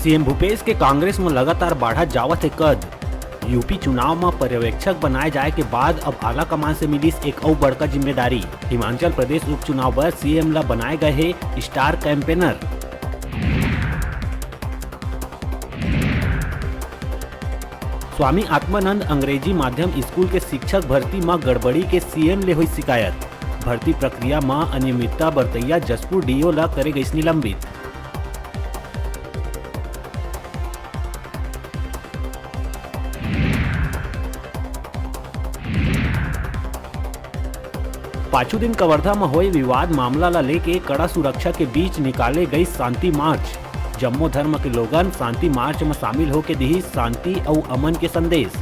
CM Bhupesh के कांग्रेस में लगातार बढ़त जावत है कद। यूपी चुनाव में पर्यवेक्षक बनाए जाए के बाद अब आला कमान से मिली एक और बड़का जिम्मेदारी। हिमाचल प्रदेश उपचुनाव पर सीएम ला बनाए गए है स्टार कैंपेनर। स्वामी आत्मानंद अंग्रेजी माध्यम स्कूल के शिक्षक भर्ती में गड़बड़ी के सीएम ले हुई शिकायत। भर्ती प्रक्रिया में अनियमितता बरतैया जसपुर डीओ ला करे गई निलंबित। पांचों दिन कवर्धा में हुए विवाद मामला ला लेके कड़ा सुरक्षा के बीच निकाले गई शांति मार्च। जम्मू धर्म के लोगन शांति मार्च में शामिल होकर दी शांति और अमन के संदेश।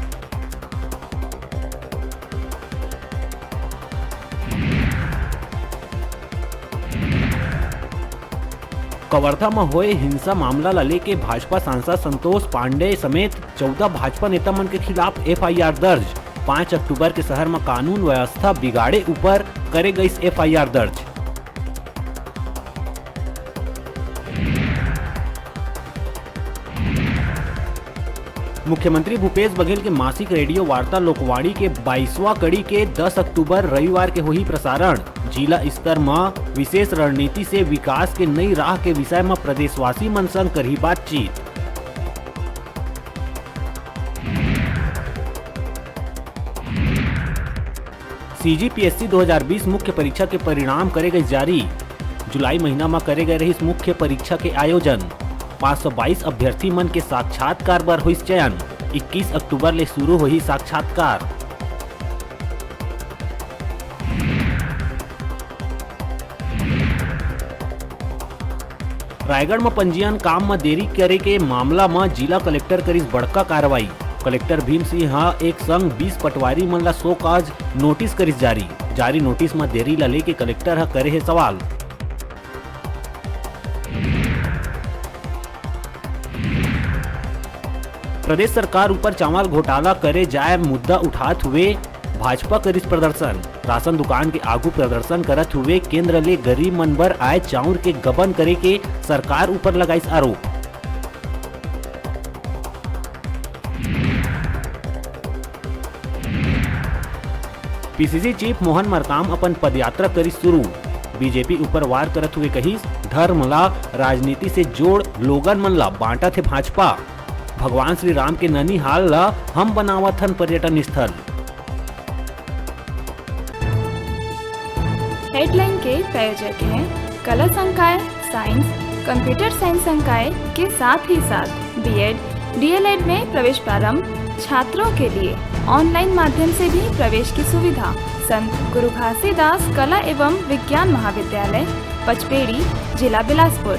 कवर्धा में हुए हिंसा मामला ला लेके भाजपा सांसद संतोष पांडे समेत 14 भाजपा नेता मन के खिलाफ एफआईआर दर्ज। 5 अक्टूबर के शहर में कानून व्यवस्था बिगाड़े ऊपर करे गई एफआईआर दर्ज। मुख्यमंत्री भूपेश बघेल के मासिक रेडियो वार्ता लोकवाणी के 22वां कड़ी के 10 अक्टूबर रविवार के हुई प्रसारण। जिला स्तर में विशेष रणनीति से विकास के नई राह के विषय में प्रदेशवासी मन संग करी बातचीत। सीजीपीएससी 2020 मुख्य परीक्षा के परिणाम करे गए जारी। जुलाई महीना में करे गए रही मुख्य परीक्षा के आयोजन। 522 अभ्यर्थी मन के साक्षात्कार बर हुई चयन। 21 अक्टूबर ले शुरू हुई साक्षात्कार। रायगढ़ में पंजीयन काम में देरी करे के मामला में जिला कलेक्टर करीस बड़का कार्रवाई। कलेक्टर भीम सिंह एक संग 20 पटवारी मन ला 100 काज नोटिस करिस जारी नोटिस में देरी ला लेके कलेक्टर करे है सवाल। प्रदेश सरकार ऊपर चावल घोटाला करे जाए मुद्दा उठात हुए भाजपा करिस प्रदर्शन। राशन दुकान के आगू प्रदर्शन करत हुए केंद्र ले गरीब मन बर आए चाउर के गबन करे के सरकार ऊपर लगाइस आरोप। पीसीसी चीफ मोहन मरकाम अपन पदयात्रा करी शुरू। बीजेपी ऊपर वार करत हुए कहिस धर्म ला राजनीति से जोड़ लोगन मन ला बांटा थे भाजपा। भगवान श्री राम के ननिहाल ला हम बनावत हन पर्यटन स्थल। हेडलाइन के प्रायोजक हैं कला संकाय साइंस, कंप्यूटर साइंस संकाय के साथ ही साथ बीएड, डीएलएड में प्रवेश प्रारंभ। छात्रों के लिए ऑनलाइन माध्यम से भी प्रवेश की सुविधा। संत गुरु घासीदास कला एवं विज्ञान महाविद्यालय, पचपेड़ी, जिला बिलासपुर।